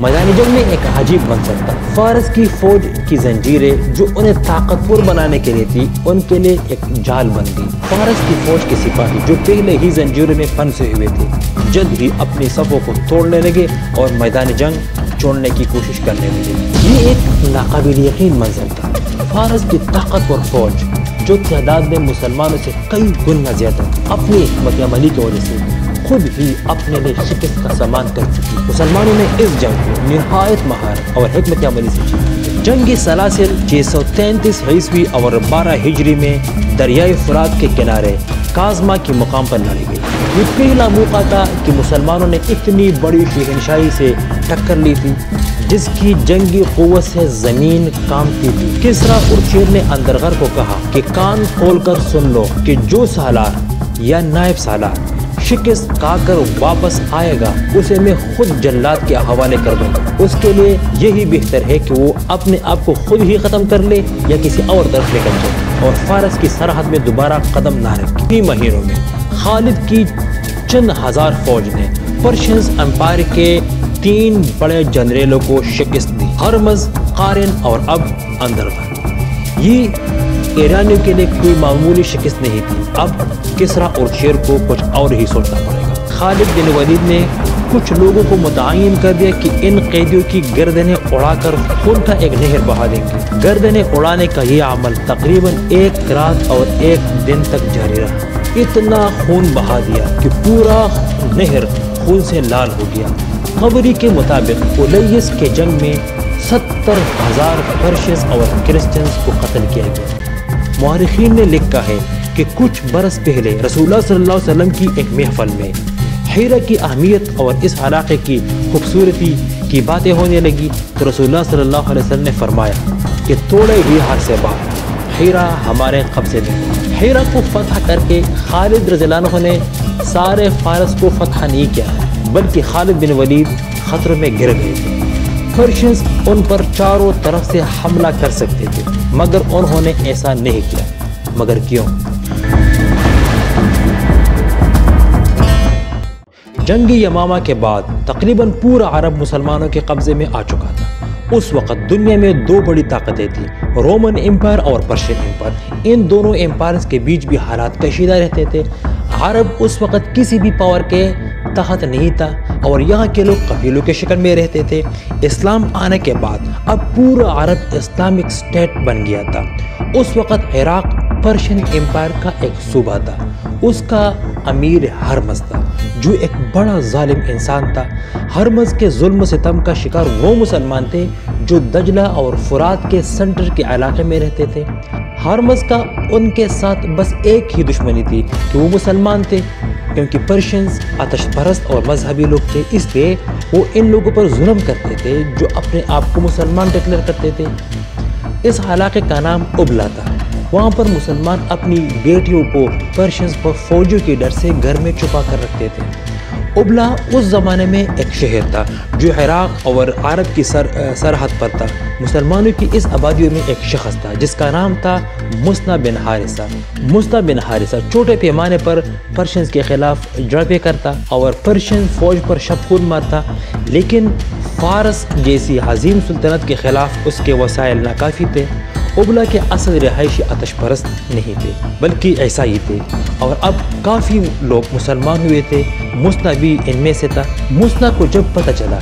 میدان جنگ میں ایک عجیب منظر تھا۔ فارس کی فوج کی زنجیریں جو انہیں طاقتور بنانے کے لیے تھی، ان کے لیے ایک جال بن گئی۔ فارس کی فوج کے سپاہی جو پہلے ہی زنجیروں میں پھنسے ہوئے تھے، جلد ہی اپنی صفوں کو توڑنے لگے اور میدان جنگ چھوڑنے کی کوشش کرنے لگے۔ یہ ایک ناقابل یقین منظر تھا۔ فارس کی طاقتور فوج جو تعداد میں مسلمانوں سے کئی گنا زیادہ اپنی حکمت عملی کی وجہ سے خود ہی اپنے لیے شکست کا سامان کر چکی، مسلمانوں نے اس جنگ کو نہایت مہارت اور حکمت عملی سے جیتا۔ جنگ سلاسل 633 عیسوی اور 12 ہجری میں دریائے فرات کے کنارے کاظمہ کے مقام پر لڑی گئی۔ یہ پہلا موقع تھا کہ مسلمانوں نے اتنی بڑی شہنشاہی سے ٹکر لی تھی جس کی جنگی قوت سے زمین کانپتی تھی۔ کسریٰ ارچیر نے اندرغر کو کہا کہ کان کھول کر سن لو کہ جو سالار یا نائب سالار شکست کھا کر واپس آئے گا اسے میں خود جلاد کے حوالے کر دوں گا۔ اس کے لیے یہی بہتر ہے کہ وہ اپنے آپ کو خود ہی ختم کر لے یا کسی اور طرف نکل جائے اور فارس کی سرحد میں دوبارہ قدم نہ رکھے۔ 3 مہینوں میں خالد کی چند ہزار فوج نے پرشینز امپائر کے 3 بڑے جنرلوں کو شکست دی، ہرمز، قارن اور اب اندرغر۔ یہ ایرانیوں کے لیے کوئی معمولی شکست نہیں تھی۔ اب کسریٰ ارچیر کو کچھ اور ہی سوچنا پڑے گا۔ خالد بن ولید نے کچھ لوگوں کو متعین کر دیا کہ ان قیدیوں کی گردنیں اڑا کر خون کا ایک نہر بہا دیں گے۔ گردنیں اڑانے کا یہ عمل تقریباً 1 رات اور 1 دن تک جاری رہا۔ اتنا خون بہا دیا کہ پورا نہر خون سے لال ہو گیا۔ خبری کے مطابق الیس کے جنگ میں 70,000 پرشینز اور کرسچنز کو قتل کیا گیا۔ مورخین نے لکھا ہے کہ کچھ برس پہلے رسول اللہ صلی اللہ علیہ وسلم کی ایک محفل میں حیرہ کی اہمیت اور اس علاقے کی خوبصورتی کی باتیں ہونے لگی تو رسول اللہ صلی اللہ علیہ وسلم نے فرمایا کہ تھوڑے ہی عرصے بعد حیرہ ہمارے قبضے میں۔ حیرہ کو فتح کر کے خالد رضی اللہ عنہ نے سارے فارس کو فتح نہیں کیا بلکہ خالد بن ولید خطروں میں گر گئے تھے۔ پرشینز ان پر چاروں طرف سے حملہ کر سکتے تھے مگر انہوں نے ایسا نہیں کیا۔ مگر کیوں؟ جنگ یمامہ کے بعد تقریباً پورا عرب مسلمانوں کے قبضے میں آ چکا تھا۔ اس وقت دنیا میں 2 بڑی طاقتیں تھیں، رومن امپائر اور پرشین امپائر۔ ان دونوں امپائرز کے بیچ بھی حالات کشیدہ رہتے تھے۔ عرب اس وقت کسی بھی پاور کے تحت نہیں تھا اور یہاں کے لوگ قبیلوں کے شکل میں رہتے تھے۔ اسلام آنے کے بعد اب پورا عرب اسلامک اسٹیٹ بن گیا تھا۔ اس وقت عراق پرشین امپائر کا ایک صوبہ تھا۔ اس کا امیر ہرمز تھا جو ایک بڑا ظالم انسان تھا۔ ہرمز کے ظلم و ستم کا شکار وہ مسلمان تھے جو دجلہ اور فرات کے سنٹر کے علاقے میں رہتے تھے۔ ہرمز کا ان کے ساتھ بس ایک ہی دشمنی تھی کہ وہ مسلمان تھے، کیونکہ پرشینز آتش پرست اور مذہبی لوگ تھے، اس لیے وہ ان لوگوں پر ظلم کرتے تھے جو اپنے آپ کو مسلمان ڈکلیئر کرتے تھے۔ اس علاقے کا نام ابلا تھا۔ وہاں پر مسلمان اپنی بیٹیوں کو پرشینز پر فوجیوں کے ڈر سے گھر میں چھپا کر رکھتے تھے۔ ابلا اس زمانے میں ایک شہر تھا جو عراق اور عرب کی سرحد پر تھا۔ مسلمانوں کی اس آبادیوں میں ایک شخص تھا جس کا نام تھا مسنہ بن حارثہ۔ مسنہ بن حارثہ چھوٹے پیمانے پر پرشینز کے خلاف جھڑپیں کرتا اور پرشین فوج پر شبخون مارتا، لیکن فارس جیسی عظیم سلطنت کے خلاف اس کے وسائل ناکافی تھے۔ ابلا کے اصل رہائشی آتش پرست نہیں تھے بلکہ عیسائی تھے اور اب کافی لوگ مسلمان ہوئے تھے۔ مسنہ بھی ان میں سے تھا۔ مسنہ کو جب پتہ چلا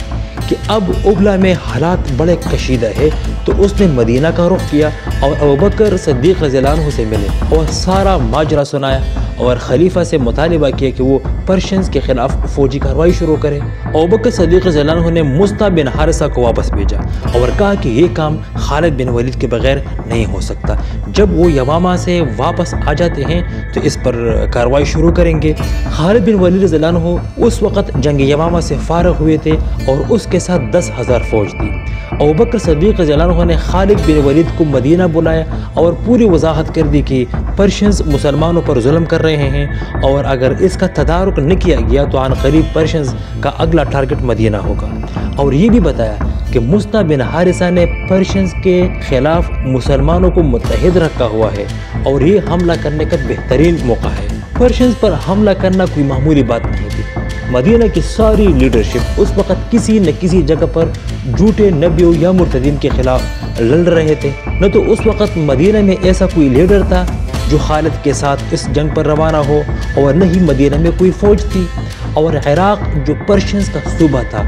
کہ اب ابلا میں حالات بڑے کشیدہ ہے تو اس نے مدینہ کا رخ کیا اور ابوبکر صدیق رضی اللہ عنہ سے ملے اور سارا ماجرا سنایا اور خلیفہ سے مطالبہ کیا کہ وہ پرشینز کے خلاف فوجی کارروائی شروع کرے۔ ابوبکر صدیق رضی اللہ عنہ نے مسنہ بن حارثہ کو واپس بھیجا اور کہا کہ یہ کام خالد بن ولید کے بغیر نہیں ہو سکتا۔ جب وہ یمامہ سے واپس آ جاتے ہیں تو اس پر کارروائی شروع کریں گے۔ خالد بن ولید رضی اللہ عنہ اس وقت جنگ یمامہ سے فارغ ہوئے تھے اور اس کے ساتھ 10,000 فوج تھی۔ ابوبکر صدیق رضی اللہ عنہ نے خالد بن ولید کو مدینہ بلایا اور پوری وضاحت کر دی کہ پرشینز مسلمانوں پر ظلم کر رہے ہیں اور اگر اس کا تدارک نہ کیا گیا تو عن قریب پرشینز کا اگلا ٹارگٹ مدینہ ہوگا، اور یہ بھی بتایا کہ مسنہ بن حارثہ نے پرشینز کے خلاف مسلمانوں کو متحد رکھا ہوا ہے اور یہ حملہ کرنے کا بہترین موقع ہے۔ پرشینز پر حملہ کرنا کوئی معمولی بات نہیں تھی۔ مدینہ کی ساری لیڈرشپ اس وقت کسی نہ کسی جگہ پر جھوٹے نبیوں یا مرتدین کے خلاف لڑ رہے تھے۔ نہ تو اس وقت مدینہ میں ایسا کوئی لیڈر تھا جو خالد کے ساتھ اس جنگ پر روانہ ہو، اور نہ ہی مدینہ میں کوئی فوج تھی، اور عراق جو پرشینز کا صوبہ تھا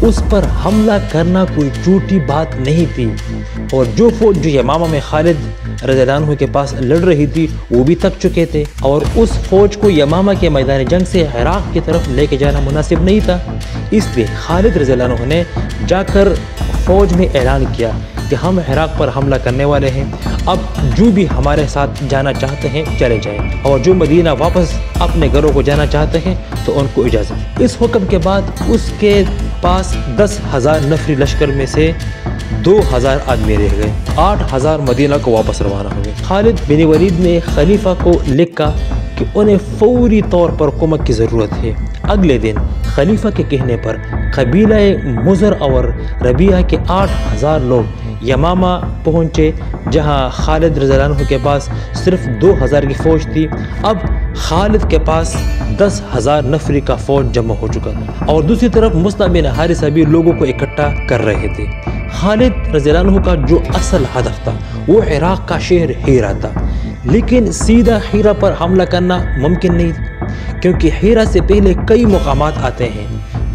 اس پر حملہ کرنا کوئی جھوٹی بات نہیں تھی، اور جو فوج جو یمامہ میں خالد رضی اللہ عنہ کے پاس لڑ رہی تھی وہ بھی تھک چکے تھے، اور اس فوج کو یمامہ کے میدان جنگ سے عراق کی طرف لے کے جانا مناسب نہیں تھا۔ اس لیے خالد رضی اللہ عنہ نے جا کر فوج میں اعلان کیا کہ ہم عراق پر حملہ کرنے والے ہیں، اب جو بھی ہمارے ساتھ جانا چاہتے ہیں چلے جائیں، اور جو مدینہ واپس اپنے گھروں کو جانا چاہتے ہیں تو ان کو اجازت۔ اس حکم کے بعد اس کے پاس 10,000 نفری لشکر میں سے 2,000 آدمی رہ گئے، 8,000 مدینہ کو واپس روانہ ہوئے۔ خالد بن ولید نے خلیفہ کو لکھا کہ انہیں فوری طور پر حکومت کی ضرورت ہے۔ اگلے دن خلیفہ کے کہنے پر قبیلہ مضر اور ربیعہ کے 8,000 لوگ یمامہ پہنچے، جہاں خالد رضی اللہ عنہ کے پاس صرف 2,000 کی فوج تھی۔ اب خالد کے پاس 10,000 نفری کا فوج جمع ہو چکا تھا، اور دوسری طرف مصعب بن حارثہ بھی لوگوں کو اکٹھا کر رہے تھے۔ خالد رضی اللہ عنہ کا جو اصل ہدف تھا وہ عراق کا شہر ہیرا تھا، لیکن سیدھا ہیرا پر حملہ کرنا ممکن نہیں، کیونکہ ہیرا سے پہلے کئی مقامات آتے ہیں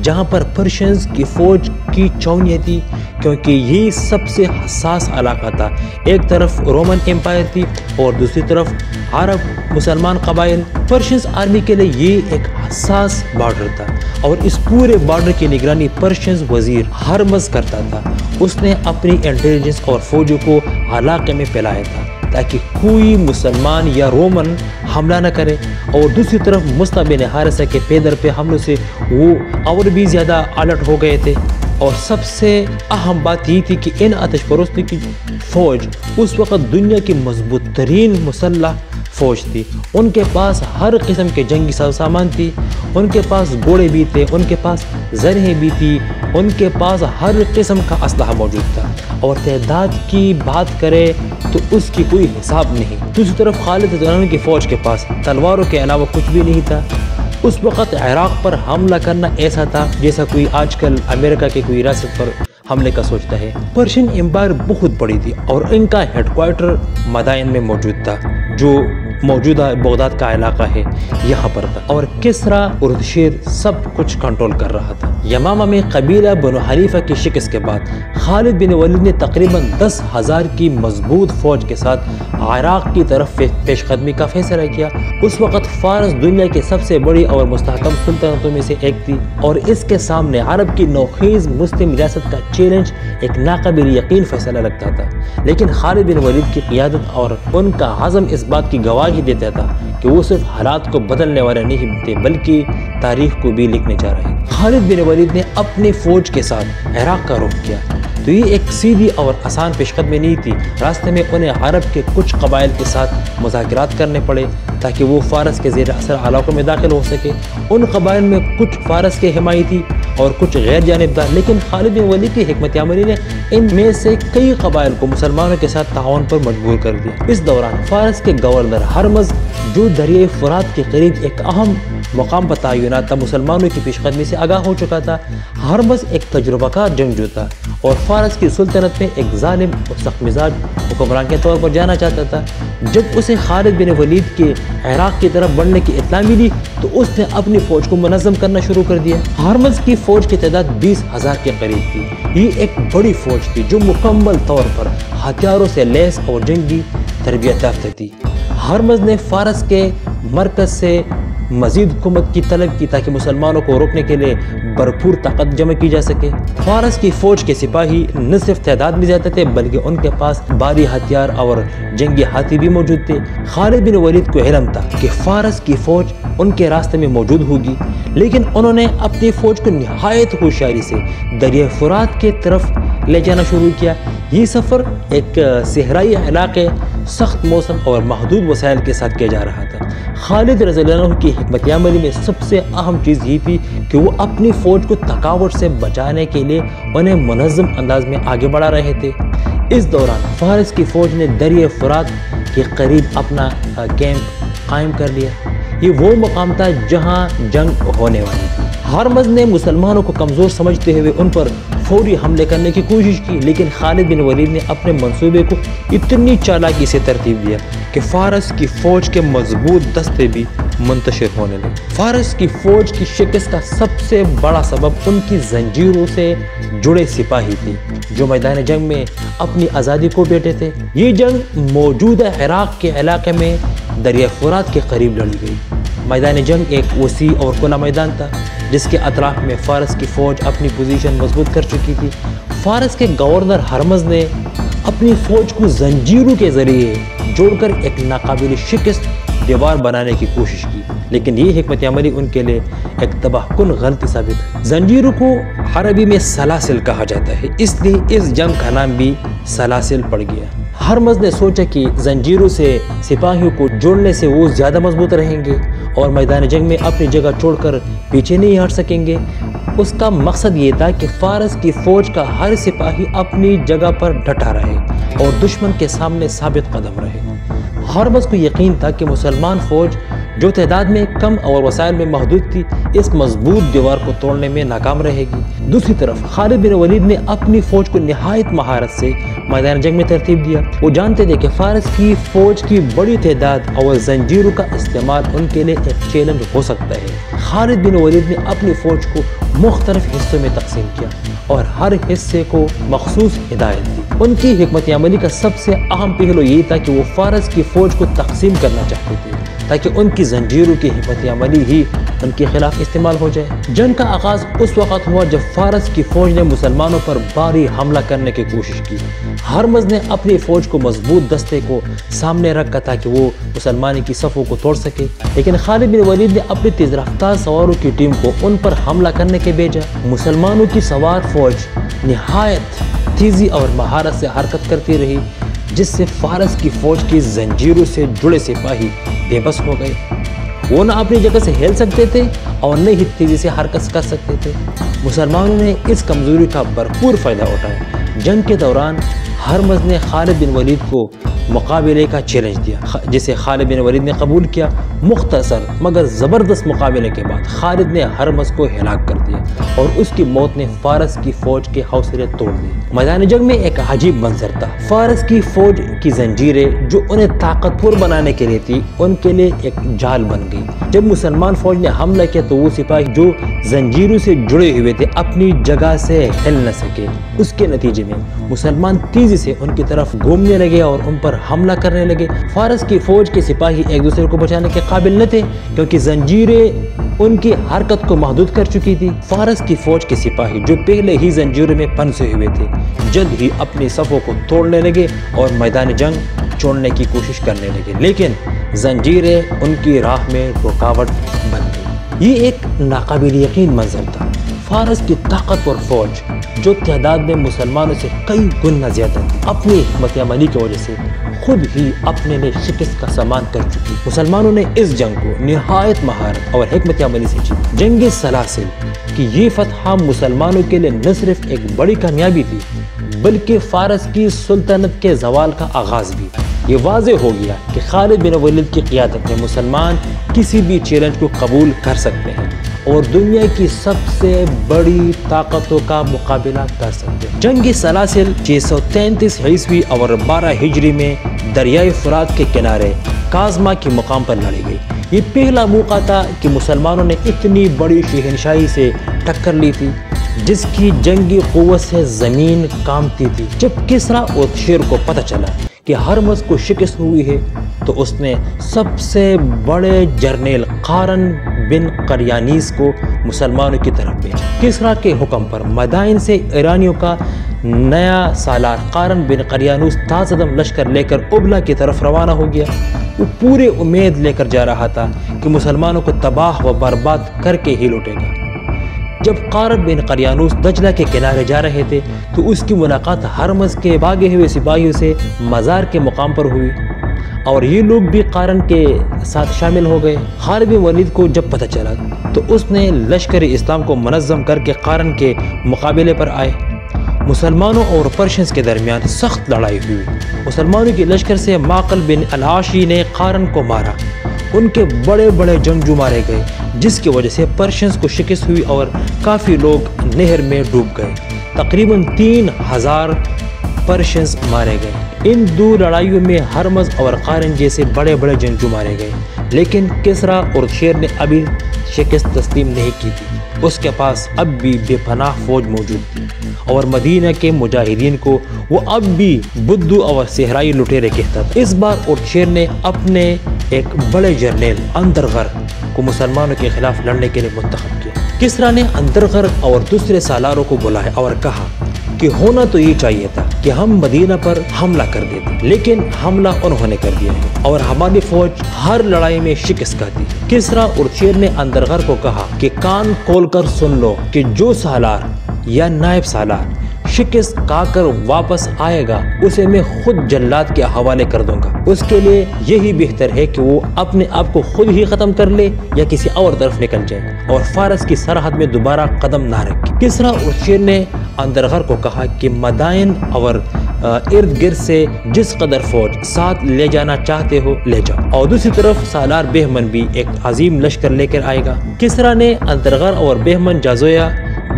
جہاں پر پرشینز کی فوج کی چھاؤنیاں تھی، کیونکہ یہ سب سے حساس علاقہ تھا۔ ایک طرف رومن امپائر تھی اور دوسری طرف عرب مسلمان قبائل۔ پرشینز آرمی کے لیے یہ ایک حساس بارڈر تھا، اور اس پورے بارڈر کی نگرانی پرشینز وزیر ہرمز کرتا تھا۔ اس نے اپنی انٹیلیجنس اور فوجوں کو علاقے میں پھیلایا تھا تاکہ کوئی مسلمان یا رومن حملہ نہ کرے، اور دوسری طرف مصعب بن حارثہ کے پیدر پہ حملوں سے وہ اور بھی زیادہ الرٹ ہو گئے تھے۔ اور سب سے اہم بات یہ تھی کہ ان آتش پرستوں کی فوج اس وقت دنیا کی مضبوط ترین مسلح فوج تھی۔ ان کے پاس ہر قسم کے جنگی سامان تھی، ان کے پاس گھوڑے بھی تھے، ان کے پاس زرہیں بھی تھی، ان کے پاس ہر قسم کا اسلحہ موجود تھا، اور تعداد کی بات کرے تو اس کی کوئی حساب نہیں۔ دوسری طرف خالد رضی اللہ عنہ کی فوج کے پاس تلواروں کے علاوہ کچھ بھی نہیں تھا۔ اس وقت عراق پر حملہ کرنا ایسا تھا جیسا کوئی آج کل امریکہ کے کوئی ریاست پر حملے کا سوچتا ہے۔ پرشین امپائر بہت بڑی تھی، اور ان کا ہیڈ کوارٹر مدائن میں موجود تھا، جو موجودہ بغداد کا علاقہ ہے یہاں پر تھا، اور کسرا اردشیر سب کچھ کنٹرول کر رہا تھا۔ یمامہ میں قبیلہ بنو حنیفہ کی شکست کے بعد خالد بن ولید نے تقریباً 10,000 کی مضبوط فوج کے ساتھ عراق کی طرف پیش قدمی کا فیصلہ کیا۔ اس وقت فارس دنیا کی سب سے بڑی اور مستحکم سلطنتوں میں سے ایک تھی، اور اس کے سامنے عرب کی نوخیز مسلم ریاست کا چیلنج ایک ناقابل یقین فیصلہ لگتا تھا۔ لیکن خالد بن ولید کی قیادت اور ان کا عزم اس بات کی گواہی دیتا تھا کہ وہ صرف حالات کو بدلنے والے نہیں تھے بلکہ تاریخ کو بھی لکھنے جا رہے تھے۔ خالد بن ولید نے اپنی فوج کے ساتھ عراق کا رخ کیا، تو یہ ایک سیدھی اور آسان پیش قدمی نہیں تھی۔ راستے میں انہیں عرب کے کچھ قبائل کے ساتھ مذاکرات کرنے پڑے تاکہ وہ فارس کے زیر اثر علاقوں میں داخل ہو سکے۔ ان قبائل میں کچھ فارس کے حمایتی اور کچھ غیر جانبدار، لیکن خالد بن ولید کی حکمت عملی نے ان میں سے کئی قبائل کو مسلمانوں کے ساتھ تعاون پر مجبور کر دیا۔ اس دوران فارس کے گورنر ہرمز، جو دریائے فرات کے قریب ایک اہم مقام پر تعینات تھا، مسلمانوں کی پیش قدمی سے آگاہ ہو چکا تھا۔ ہرمز ایک تجربہ کار جنگجو تھا، اور فارس کی سلطنت میں ایک ظالم اور سخت مزاج حکمران کے طور پر جانا چاہتا تھا۔ جب اسے خالد بن ولید کے عراق کی طرف بڑھنے کی اطلاع ملی تو اس نے اپنی فوج کو منظم کرنا شروع کر دیا۔ ہرمز کی فوج کی تعداد 20,000 کے قریب تھی۔ یہ ایک بڑی فوج تھی جو مکمل طور پر ہتھیاروں سے لیس اور جنگی تربیت یافتہ تھی۔ ہرمز نے فارس کے مرکز سے مزید حکومت کی طلب کی تاکہ مسلمانوں کو روکنے کے لیے بھرپور طاقت جمع کی جا سکے۔ فارس کی فوج کے سپاہی نہ صرف تعداد میں زیادہ تھے بلکہ ان کے پاس بھاری ہتھیار اور جنگی ہاتھی بھی موجود تھے۔ خالد بن ولید کو علم تھا کہ فارس کی فوج ان کے راستے میں موجود ہوگی، لیکن انہوں نے اپنی فوج کو نہایت ہوشیاری سے دریائے فرات کے طرف لے جانا شروع کیا۔ یہ سفر ایک صحرائی علاقے، سخت موسم اور محدود وسائل کے ساتھ کیا جا رہا تھا۔ خالد رضی اللہ عنہ کی حکمت عملی میں سب سے اہم چیز یہ تھی کہ وہ اپنی فوج کو تھکاوٹ سے بچانے کے لیے انہیں منظم انداز میں آگے بڑھا رہے تھے۔ اس دوران فارس کی فوج نے دریائے فرات کے قریب اپنا کیمپ قائم کر لیا۔ یہ وہ مقام تھا جہاں جنگ ہونے والی تھی۔ ہرمز نے مسلمانوں کو کمزور سمجھتے ہوئے ان پر فوری حملے کرنے کی کوشش کی، لیکن خالد بن ولید نے اپنے منصوبے کو اتنی چالاکی سے ترتیب دیا کہ فارس کی فوج کے مضبوط دستے بھی منتشر ہونے لگے۔ فارس کی فوج کی شکست کا سب سے بڑا سبب ان کی زنجیروں سے جڑے سپاہی تھے جو میدان جنگ میں اپنی آزادی کو بیٹھے تھے۔ یہ جنگ موجودہ عراق کے علاقے میں دریائے فرات کے قریب لڑی گئی۔ میدان جنگ ایک وسیع اور کھلا میدان تھا جس کے اطراف میں فارس کی فوج اپنی پوزیشن مضبوط کر چکی تھی۔ فارس کے گورنر ہرمز نے اپنی فوج کو زنجیروں کے ذریعے جوڑ کر ایک ناقابل شکست دیوار بنانے کی کوشش کی، لیکن یہ حکمت عملی ان کے لیے ایک تباہ کن غلطی ثابت ہوئی۔ زنجیروں کو عربی میں سلاسل کہا جاتا ہے، اس لیے اس جنگ کا نام بھی سلاسل پڑ گیا۔ ہرمز نے سوچا کہ زنجیروں سے سپاہیوں کو جوڑنے سے وہ زیادہ مضبوط رہیں گے اور میدان جنگ میں اپنی جگہ چھوڑ کر پیچھے نہیں ہٹ سکیں گے۔ اس کا مقصد یہ تھا کہ فارس کی فوج کا ہر سپاہی اپنی جگہ پر ڈٹا رہے اور دشمن کے سامنے ثابت قدم رہے۔ ہرمز کو یقین تھا کہ مسلمان فوج جو تعداد میں کم اور وسائل میں محدود تھی اس مضبوط دیوار کو توڑنے میں ناکام رہے گی۔ دوسری طرف خالد بن ولید نے اپنی فوج کو نہایت مہارت سے میدان جنگ میں ترتیب دیا۔ وہ جانتے تھے کہ فارس کی فوج کی بڑی تعداد اور زنجیروں کا استعمال ان کے لیے ایک چیلنج ہو سکتا ہے۔ خالد بن ولید نے اپنی فوج کو مختلف حصوں میں تقسیم کیا اور ہر حصے کو مخصوص ہدایت دی۔ ان کی حکمت عملی کا سب سے اہم پہلو یہ تھا کہ وہ فارس کی فوج کو تقسیم کرنا چاہتے تھے تاکہ ان کی زنجیروں کی حکمت عملی ہی ان کے خلاف استعمال ہو جائے۔ جنگ کا آغاز اس وقت ہوا جب فارس کی فوج نے مسلمانوں پر بھاری حملہ کرنے کی کوشش کی۔ ہرمز نے اپنی فوج کو مضبوط دستے کو سامنے رکھا تاکہ وہ مسلمانوں کی صفوں کو توڑ سکے، لیکن خالد بن ولید نے اپنی تیز رفتار سواروں کی ٹیم کو ان پر حملہ کرنے کے بھیجا۔ مسلمانوں کی سوار فوج نہایت تیزی اور مہارت سے حرکت کرتی رہی جس سے فارس کی فوج کی زنجیروں سے جڑے سپاہی بے بس ہو گئے۔ وہ نہ اپنی جگہ سے ہل سکتے تھے اور نہ ہی تیزی سے حرکت کر سکتے تھے۔ مسلمانوں نے اس کمزوری کا بھرپور فائدہ اٹھایا۔ جنگ کے دوران ہرمز نے خالد بن ولید کو مقابلے کا چیلنج دیا جسے خالد بن ولید نے قبول کیا۔ مختصر مگر زبردست مقابلے کے بعد خالد نے ہرمز کو ہلاک کر دیا اور اس کی موت نے فارس کی فوج کے حوصلے توڑ دیے۔ میدان جنگ میں ایک عجیب منظر تھا۔ فارس کی فوج کی زنجیریں جو انہیں طاقتور بنانے کے لیے تھی ان کے لیے ایک جال بن گئی۔ جب مسلمان فوج نے حملہ کیا تو وہ سپاہی جو زنجیروں سے جڑے ہوئے تھے اپنی جگہ سے ہل نہ سکے۔ اس کے نتیجے میں مسلمان تیزی سے ان کی طرف گھومنے لگے اور ان پر حملہ کرنے لگے۔ فارس کی فوج کے سپاہی ایک دوسرے کو بچانے کے قابل نہ تھے کیونکہ زنجیریں ان کی حرکت کو محدود کر چکی تھی۔ فارس کی فوج کے سپاہی جو پہلے ہی زنجیروں میں پھنسے ہوئے تھے جلد ہی اپنی صفوں کو توڑنے لگے اور میدان جنگ چھوڑنے کی کوشش کرنے لگے، لیکن زنجیریں ان کی راہ میں رکاوٹ بن گئی۔ یہ ایک ناقابل یقین منظر تھا۔ فارس کی طاقتور فوج جو تعداد میں مسلمانوں سے کئی گنا زیادہ تھی اپنی حکمت عملی کی وجہ سے خود ہی اپنے لیے شکست کا سامان کر چکی۔ مسلمانوں نے اس جنگ کو نہایت مہارت اور حکمت عملی سے جیتا۔ جنگ سلاسل کی یہ فتح مسلمانوں کے لیے نہ صرف ایک بڑی کامیابی تھی بلکہ فارس کی سلطنت کے زوال کا آغاز بھی۔ یہ واضح ہو گیا کہ خالد بن ولید کی قیادت میں مسلمان کسی بھی چیلنج کو قبول کر سکتے ہیں اور دنیا کی سب سے بڑی طاقتوں کا مقابلہ کر سکتے ہیں۔ جنگ سلاسل 633 عیسوی اور 12 ہجری میں دریائے فرات کے کنارے کاظمہ کے مقام پر لڑی گئی۔ یہ پہلا موقع تھا کہ مسلمانوں نے اتنی بڑی شہنشاہی سے ٹکر لی تھی جس کی جنگی قوت سے زمین کانپتی تھی۔ جب کسریٰ اور شیر کو پتہ چلا کہ ہرمز کو شکست ہوئی ہے تو اس نے سب سے بڑے جرنیل قارن بن قریانیس کو مسلمانوں کی طرف بھیجا۔ کسریٰ کے حکم پر مدائن سے ایرانیوں کا نیا سالار قارن بن قریانوس تازہ دم لشکر لے کر ابلا کی طرف روانہ ہو گیا۔ وہ پورے امید لے کر جا رہا تھا کہ مسلمانوں کو تباہ و برباد کر کے ہی لوٹے گا۔ جب قارن بن قریانوس دجلہ کے کنارے جا رہے تھے تو اس کی ملاقات ہرمز کے بھاگے ہوئے سپاہیوں سے مزار کے مقام پر ہوئی اور یہ لوگ بھی قارن کے ساتھ شامل ہو گئے۔ خالد بن ولید کو جب پتہ چلا تو اس نے لشکر اسلام کو منظم کر کے قارن کے مقابلے پر آئے۔ مسلمانوں اور پرشنز کے درمیان سخت لڑائی ہوئی۔ مسلمانوں کی لشکر سے معقل بن العاشی نے قارن کو مارا۔ ان کے بڑے بڑے جنگجو مارے گئے جس کی وجہ سے پرشینز کو شکست ہوئی اور کافی لوگ نہر میں ڈوب گئے۔ تقریباً 3000 پرشینز مارے گئے۔ ان دو لڑائیوں میں ہرمز اور قارن جیسے بڑے بڑے جنگجو مارے گئے، لیکن کسریٰ اردشیر نے ابھی شکست تسلیم نہیں کی تھی۔ اس کے پاس اب بھی بے پناہ فوج موجود تھی اور مدینہ کے مجاہدین کو وہ اب بھی بدو اور صحرائی لٹیرے کہتا تھا۔ اس بار اردشیر نے اپنے ایک بڑے جرنیل اندرغر کو مسلمانوں کے خلاف لڑنے کے لیے منتخب کیا۔ کسریٰ نے اندرغر اور دوسرے سالاروں کو بلایا اور کہا کہ ہونا تو یہ چاہیے تھا کہ ہم مدینہ پر حملہ کر دیتے، لیکن حملہ انہوں نے کر دیا ہے اور ہماری فوج ہر لڑائی میں شکست کھاتی ہے۔ کسریٰ اردشیر نے اندرغر کو کہا کہ کان کھول کر سن لو کہ جو سالار یا نائب سالار شکست کھا کر واپس آئے گا اسے میں خود جلاد کے حوالے کر دوں گا۔ اس کے لیے یہی بہتر ہے کہ وہ اپنے آپ کو خود ہی ختم کر لے یا کسی اور طرف نکل جائے اور فارس کی سرحد میں دوبارہ قدم نہ رکھے۔ کسریٰ اردشیر نے اندرغر کو کہا کہ مدائن اور ارد گرد سے جس قدر فوج ساتھ لے جانا چاہتے ہو لے جاؤ، اور دوسری طرف سالار بہمن بھی ایک عظیم لشکر لے کر آئے گا۔ کسریٰ نے اندرغر اور بہمن جازویہ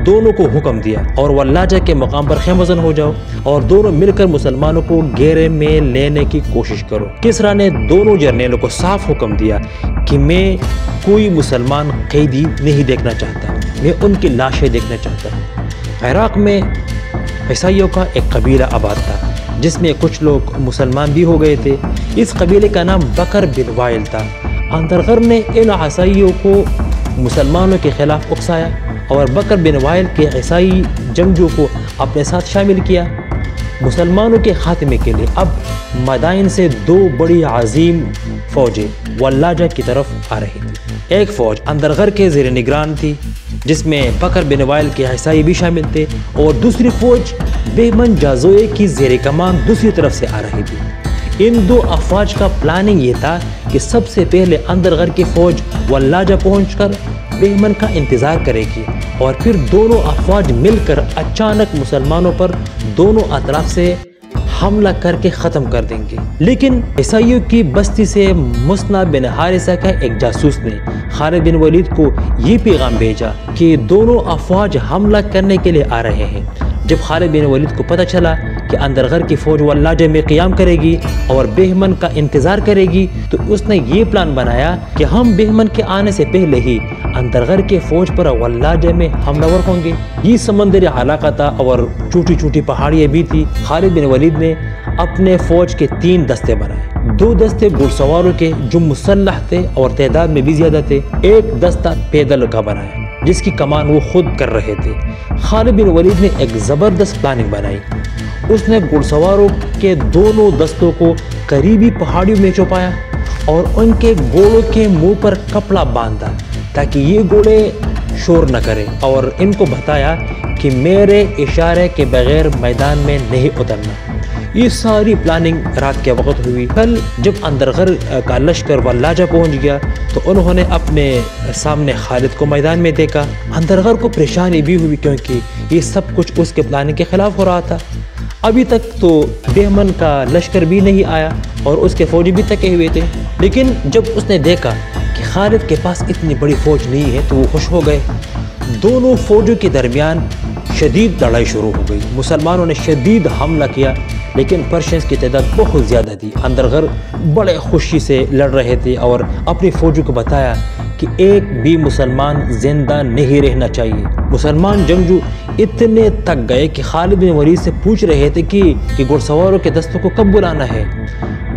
دونوں کو حکم دیا اور واللہجہ کے مقام پر خیمہ زن ہو جاؤ اور دونوں مل کر مسلمانوں کو گھیرے میں لینے کی کوشش کرو۔ کسریٰ نے دونوں جرنیلوں کو صاف حکم دیا کہ میں کوئی مسلمان قیدی نہیں دیکھنا چاہتا، میں ان کی لاشیں دیکھنا چاہتا ہوں۔ عراق میں عیسائیوں کا ایک قبیلہ آباد تھا جس میں کچھ لوگ مسلمان بھی ہو گئے تھے۔ اس قبیلے کا نام بکر بن وائل تھا۔ اندرغر نے ان عیسائیوں کو مسلمانوں کے خلاف اکسایا اور بکر بن وائل کے عیسائی جنگجو کو اپنے ساتھ شامل کیا۔ مسلمانوں کے خاتمے کے لیے اب مدائن سے دو بڑی عظیم فوجیں واللہجہ کی طرف آ رہی تھی۔ ایک فوج اندرغر کے زیر نگران تھی جس میں بکر بن وائل کے عیسائی بھی شامل تھے، اور دوسری فوج بہمن جازویہ کی زیر کمان دوسری طرف سے آ رہی تھی۔ ان دو افواج کا پلاننگ یہ تھا کہ سب سے پہلے اندرغر کی فوج واللہجہ پہنچ کر بہمن کا انتظار کرے گی اور پھر دونوں افواج مل کر اچانک مسلمانوں پر دونوں اطراف سے حملہ کر کے ختم کر دیں گے۔ لیکن عیسائیوں کی بستی سے مسنع بن حارثہ کا ایک جاسوس نے خالد بن ولید کو یہ پیغام بھیجا کہ دونوں افواج حملہ کرنے کے لیے آ رہے ہیں۔ جب خالد بن ولید کو پتہ چلا کہ اندرغر کی فوج واللہجہ میں قیام کرے گی اور بہمن کا انتظار کرے گی، تو اس نے یہ پلان بنایا کہ ہم بہمن کے آنے سے پہلے ہی اندرغر کے فوج پر واللہجہ میں حملہ ور ہوں گے۔ یہ سمندری علاقہ تھا اور چھوٹی چھوٹی پہاڑیاں بھی تھی۔ خالد بن ولید نے اپنے فوج کے 3 دستے بنائے، 2 دستے گھڑ سواروں کے جو مسلح تھے اور تعداد میں بھی زیادہ تھے، ایک دستہ پیدل کا بنایا جس کی کمان وہ خود کر رہے تھے۔ خالد بن ولید نے ایک زبردست پلاننگ بنائی۔ اس نے گھڑ سواروں کے دونوں دستوں کو قریبی پہاڑیوں میں چھپایا اور ان کے گھوڑوں کے منہ پر کپڑا باندھا تاکہ یہ گھوڑے شور نہ کریں، اور ان کو بتایا کہ میرے اشارے کے بغیر میدان میں نہیں اترنا۔ یہ ساری پلاننگ رات کے وقت ہوئی۔ کل جب اندرغر کا لشکر واللہجہ پہنچ گیا تو انہوں نے اپنے سامنے خالد کو میدان میں دیکھا۔ اندرغر کو پریشانی بھی ہوئی کیونکہ یہ سب کچھ اس کے پلاننگ کے خلاف ہو رہا تھا۔ ابھی تک تو بہمن کا لشکر بھی نہیں آیا اور اس کے فوجی بھی تھکے ہوئے تھے، لیکن جب اس نے دیکھا کہ خالد کے پاس اتنی بڑی فوج نہیں ہے تو وہ خوش ہو گئے۔ دونوں فوجوں کے درمیان شدید لڑائی شروع ہو گئی۔ مسلمانوں نے شدید حملہ کیا لیکن پرشینز کی تعداد بہت زیادہ تھی۔ اندرغر بڑے خوشی سے لڑ رہے تھے اور اپنی فوجوں کو بتایا کہ ایک بھی مسلمان زندہ نہیں رہنا چاہیے۔ مسلمان جنگجو اتنے تک گئے کہ خالد بن ولید سے پوچھ رہے تھے کہ گھڑ سواروں کے دستوں کو کب بلانا ہے۔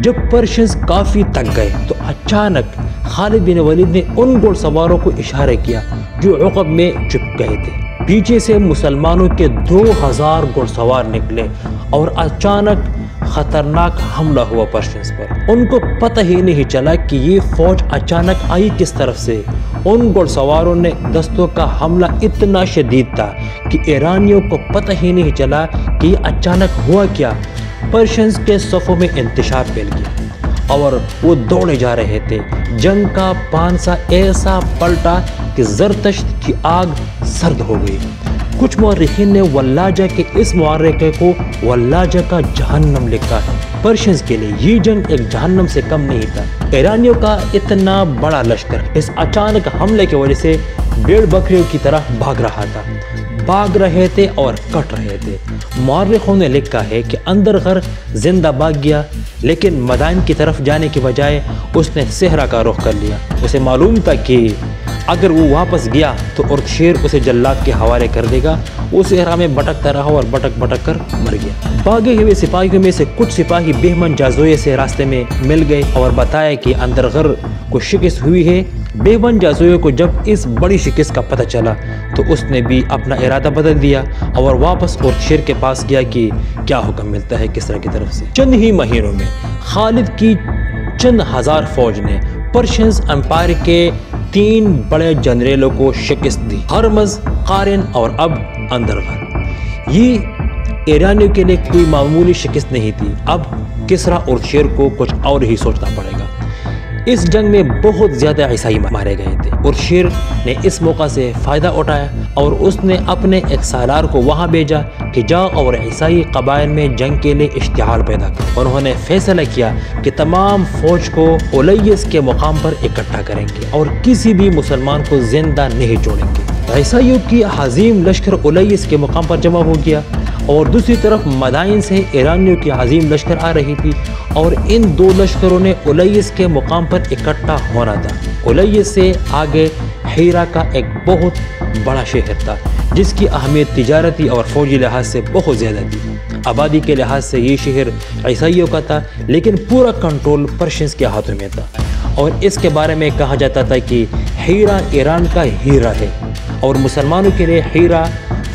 جب پرشینز کافی تک گئے تو اچانک خالد بن ولید نے ان گھڑ سواروں کو اشارہ کیا جو عقب میں چھپ گئے تھے۔ پیچھے سے مسلمانوں کے 2000 گھڑ سوار نکلے اور اچانک خطرناک حملہ ہوا پرشینز پر۔ ان کو پتہ ہی نہیں چلا کہ یہ فوج اچانک آئی کس طرف سے۔ ان گھڑ سواروں نے دستوں کا حملہ اتنا شدید تھا کہ ایرانیوں کو پتہ ہی نہیں چلا کہ یہ اچانک ہوا کیا۔ پرشینز کے صفوں میں انتشار پھیل گیا اور وہ دوڑے جا رہے تھے۔ جنگ کا پانسا ایسا پلٹا کہ زرتشت کی آگ سرد ہو گئی۔ کچھ مورخین نے ولاجہ کے اس معرکے کو ولاجہ کا جہنم لکھا ہے۔ پرشینز کے لیے یہ جنگ ایک جہنم سے کم نہیں تھا۔ ایرانیوں کا اتنا بڑا لشکر اس اچانک حملے کی وجہ سے بھیڑ بکریوں کی طرح بھاگ رہا تھا، بھاگ رہے تھے اور کٹ رہے تھے۔ مورخوں نے لکھا ہے کہ اندر غر زندہ بھاگ گیا، لیکن مدائن کی طرف جانے کی بجائے اس نے صحرا کا رخ کر لیا۔ اسے معلوم تھا کہ اگر وہ واپس گیا تو اردشیر اسے جلاد کے حوالے کر دے گا۔ وہ صحرا میں بھٹکتا رہا اور بھٹک بھٹک کر مر گیا۔ بھاگے ہوئے سپاہیوں میں سے کچھ سپاہی بہمن جازویہ سے راستے میں مل گئے اور بتایا کہ اندر غر کو شکست ہوئی ہے۔ بہمن جازویہ کو جب اس بڑی شکست کا پتہ چلا تو اس نے بھی اپنا ارادہ بدل دیا اور واپس اردشیر کے پاس گیا کہ کیا حکم ملتا ہے کسرا کی طرف سے۔ چند ہی مہینوں میں خالد کی چند ہزار فوج نے پرشینز امپائر کے 3 بڑے جنرلوں کو شکست دی، ہرمز، قارن اور اب اندر غر۔ یہ ایرانیوں کے لیے کوئی معمولی شکست نہیں تھی۔ اب کسرا اردشیر کو کچھ اور ہی سوچنا پڑے گا۔ اس جنگ میں بہت زیادہ عیسائی مارے گئے تھے۔ اردشیر نے اس موقع سے فائدہ اٹھایا اور اس نے اپنے ایک سالار کو وہاں بھیجا کہ جاؤ اور عیسائی قبائل میں جنگ کے لیے اشتعال پیدا کرو۔ انہوں نے فیصلہ کیا کہ تمام فوج کو اولیس کے مقام پر اکٹھا کریں گے اور کسی بھی مسلمان کو زندہ نہیں چھوڑیں گے۔ عیسائیوں کی عظیم لشکر اولیس کے مقام پر جمع ہو گیا اور دوسری طرف مدائن سے ایرانیوں کی عظیم لشکر آ رہی تھی اور ان 2 لشکروں نے اولیس کے مقام پر اکٹھا ہونا تھا۔ اولیس سے آگے حیرہ کا ایک بہت بڑا شہر تھا جس کی اہمیت تجارتی اور فوجی لحاظ سے بہت زیادہ تھی۔ آبادی کے لحاظ سے یہ شہر عیسائیوں کا تھا، لیکن پورا کنٹرول پرشینز کے ہاتھوں میں تھا اور اس کے بارے میں کہا جاتا تھا کہ حیرہ ایران کا ہیرا ہے اور مسلمانوں کے لیے حیرہ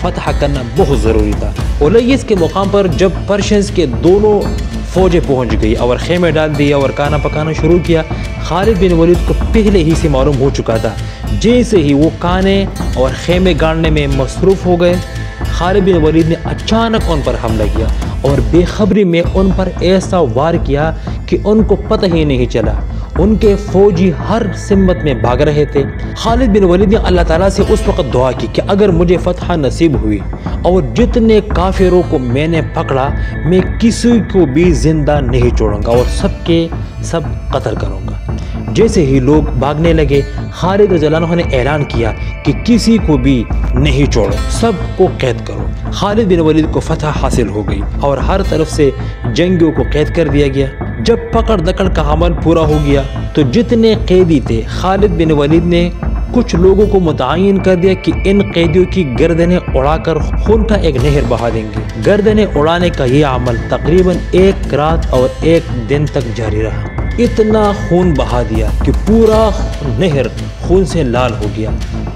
فتح کرنا بہت ضروری تھا۔ اولیس کے مقام پر جب پرشینز کے دونوں فوجیں پہنچ گئی اور خیمے ڈال دیے اور کھانا پکانا شروع کیا، خالد بن ولید کو پہلے ہی سے معلوم ہو چکا تھا۔ جیسے ہی وہ کھانے اور خیمے گاڑنے میں مصروف ہو گئے، خالد بن ولید نے اچانک ان پر حملہ کیا اور بے خبری میں ان پر ایسا وار کیا کہ ان کو پتہ ہی نہیں چلا۔ ان کے فوجی ہر سمت میں بھاگ رہے تھے۔ خالد بن ولید نے اللہ تعالیٰ سے اس وقت دعا کی کہ اگر مجھے فتح نصیب ہوئی اور جتنے کافروں کو میں نے پکڑا میں کسی کو بھی زندہ نہیں چھوڑوں گا اور سب کے سب قتل کروں گا۔ جیسے ہی لوگ بھاگنے لگے، خالد رضی اللہ عنہ نے اعلان کیا کہ کسی کو بھی نہیں چھوڑو، سب کو قید کرو۔ خالد بن ولید کو فتح حاصل ہو گئی اور ہر طرف سے جنگیوں کو قید کر دیا گیا۔ جب پکڑ دکڑ کا عمل پورا ہو گیا تو جتنے قیدی تھے خالد بن ولید نے کچھ لوگوں کو متعین کر دیا کہ ان قیدیوں کی گردنیں اڑا کر خون کا ایک نہر بہا دیں گے۔ گردنیں اڑانے کا یہ عمل تقریباً 1 رات اور 1 دن تک جاری رہا۔ اتنا خون بہا دیا کہ پورا نہر خون سے لال ہو گیا۔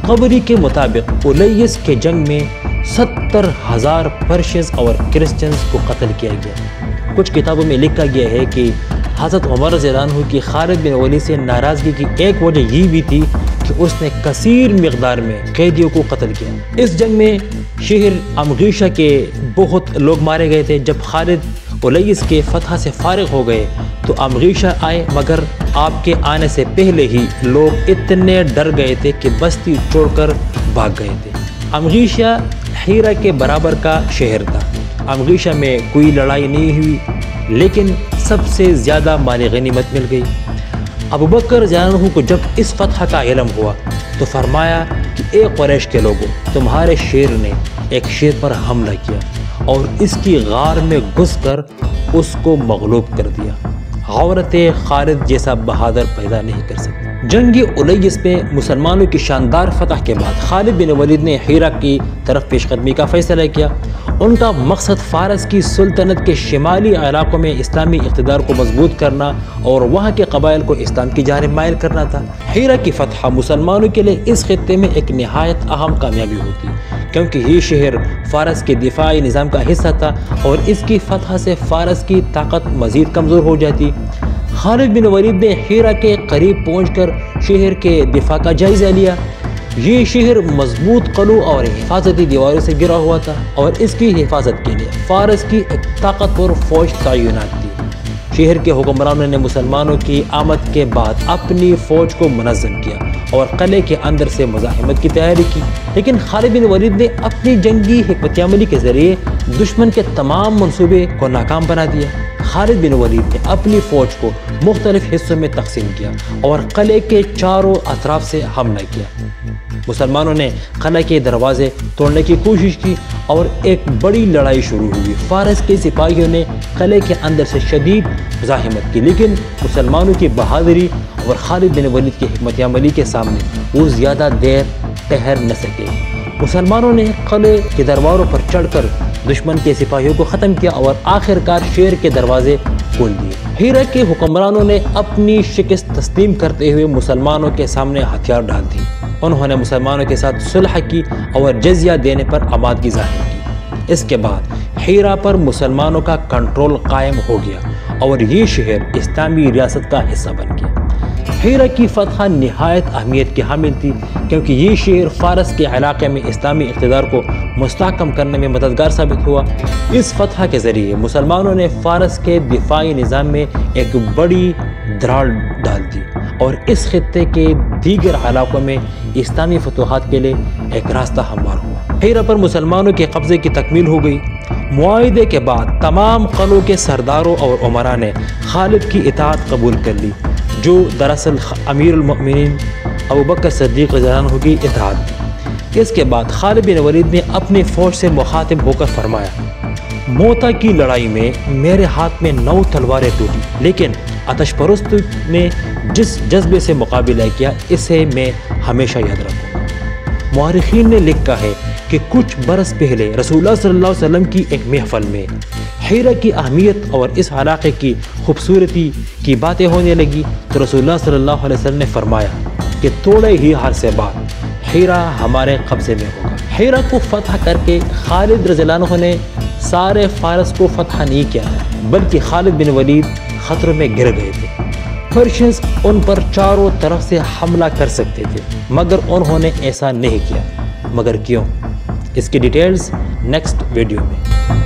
قبری کے مطابق اولیس کے جنگ میں 70,000 پرشینز اور کرسچنز کو قتل کیا گیا۔ کچھ کتابوں میں لکھا گیا ہے کہ حضرت عمر رضی اللہ عنہ کی خالد بن ولید سے ناراضگی کی ایک وجہ یہ بھی تھی کہ اس نے کثیر مقدار میں قیدیوں کو قتل کیا۔ اس جنگ میں شہر امغیشہ کے بہت لوگ مارے گئے تھے۔ جب خالد اولیس کے فتح سے فارغ ہو گئے تو امغیشہ آئے، مگر آپ کے آنے سے پہلے ہی لوگ اتنے ڈر گئے تھے کہ بستی چھوڑ کر بھاگ گئے تھے۔ امغیشہ حیرہ کے برابر کا شہر تھا۔ امغیشہ میں کوئی لڑائی نہیں ہوئی، لیکن سب سے زیادہ مال غنیمت مل گئی۔ ابو بکر رضی اللہ عنہ کو جب اس فتح کا علم ہوا تو فرمایا کہ اے قریش کے لوگوں، تمہارے شیر نے ایک شیر پر حملہ کیا اور اس کی غار میں گھس کر اس کو مغلوب کر دیا۔ عورت خالد جیسا بہادر پیدا نہیں کر سکتی۔ جنگ اولیس میں مسلمانوں کی شاندار فتح کے بعد خالد بن ولید نے حیرہ کی طرف پیش قدمی کا فیصلہ کیا۔ ان کا مقصد فارس کی سلطنت کے شمالی علاقوں میں اسلامی اقتدار کو مضبوط کرنا اور وہاں کے قبائل کو اسلام کی جانب مائل کرنا تھا۔ حیرہ کی فتح مسلمانوں کے لیے اس خطے میں ایک نہایت اہم کامیابی ہوتی، کیونکہ یہ شہر فارس کے دفاعی نظام کا حصہ تھا اور اس کی فتح سے فارس کی طاقت مزید کمزور ہو جاتی۔ خالد بن ولید نے حیرہ کے قریب پہنچ کر شہر کے دفاع کا جائزہ لیا۔ یہ شہر مضبوط قلعوں اور حفاظتی دیواروں سے گھرا ہوا تھا اور اس کی حفاظت کے لیے فارس کی ایک طاقتور فوج تعینات تھی۔ شہر کے حکمرانوں نے مسلمانوں کی آمد کے بعد اپنی فوج کو منظم کیا اور قلعے کے اندر سے مزاحمت کی تیاری کی، لیکن خالد بن ولید نے اپنی جنگی حکمت عملی کے ذریعے دشمن کے تمام منصوبے کو ناکام بنا دیا۔ خالد بن ولید نے اپنی فوج کو مختلف حصوں میں تقسیم کیا اور قلعے کے چاروں اطراف سے حملہ کیا۔ مسلمانوں نے قلعے کے دروازے توڑنے کی کوشش کی اور ایک بڑی لڑائی شروع ہوئی۔ فارس کے سپاہیوں نے قلعے کے اندر سے شدید مزاحمت کی، لیکن مسلمانوں کی بہادری اور خالد بن ولید کی حکمت عملی کے سامنے وہ زیادہ دیر ٹھہر نہ سکے۔ مسلمانوں نے قلعے کے دروازوں پر چڑھ کر دشمن کے سپاہیوں کو ختم کیا اور آخرکار شہر کے دروازے کھول دیے۔ ہیرا کے حکمرانوں نے اپنی شکست تسلیم کرتے ہوئے مسلمانوں کے سامنے ہتھیار ڈال دی۔ انہوں نے مسلمانوں کے ساتھ صلح کی اور جزیہ دینے پر آمادگی ظاہر کی۔ اس کے بعد ہیرا پر مسلمانوں کا کنٹرول قائم ہو گیا اور یہ شہر اسلامی ریاست کا حصہ بن گیا۔ ہیرا کی فتح نہایت اہمیت کی حامل تھی کیونکہ یہ شہر فارس کے علاقے میں اسلامی اقتدار کو مستحکم کرنے میں مددگار ثابت ہوا۔ اس فتح کے ذریعے مسلمانوں نے فارس کے دفاعی نظام میں ایک بڑی دراڑ ڈال دی اور اس خطے کے دیگر علاقوں میں اسلامی فتوحات کے لیے ایک راستہ ہموار ہوا۔ ہیرا پر مسلمانوں کے قبضے کی تکمیل ہو گئی۔ معاہدے کے بعد تمام قلعوں کے سرداروں اور عمراء نے خالد کی اطاعت قبول کر لی، جو دراصل امیر المؤمنین ابوبکر صدیق رضی اللہ عنہ کی اطاعت تھی۔ اس کے بعد خالد بن ولید نے اپنی فوج سے مخاطب ہو کر فرمایا، موتا کی لڑائی میں میرے ہاتھ میں 9 تلواریں ٹوٹی، لیکن آتش پرست نے جس جذبے سے مقابلہ کیا اسے میں ہمیشہ یاد رکھوں گا۔ مورخین نے لکھا ہے کہ کچھ برس پہلے رسول اللہ صلی اللہ علیہ وسلم کی ایک محفل میں ہیرا کی اہمیت اور اس علاقے کی خوبصورتی کی باتیں ہونے لگی تو رسول اللہ صلی اللہ علیہ وسلم نے فرمایا کہ تھوڑے ہی عرصے بعد ہیرا ہمارے قبضے میں ہوگا۔ ہیرا کو فتح کر کے خالد رضی اللہ عنہ نے سارے فارس کو فتح نہیں کیا تھا، بلکہ خالد بن ولید خطروں میں گر گئے تھے۔ پرشینز ان پر چاروں طرف سے حملہ کر سکتے تھے مگر انہوں نے ایسا نہیں کیا۔ مگر کیوں؟ اس کی ڈیٹیلز نیکسٹ ویڈیو میں۔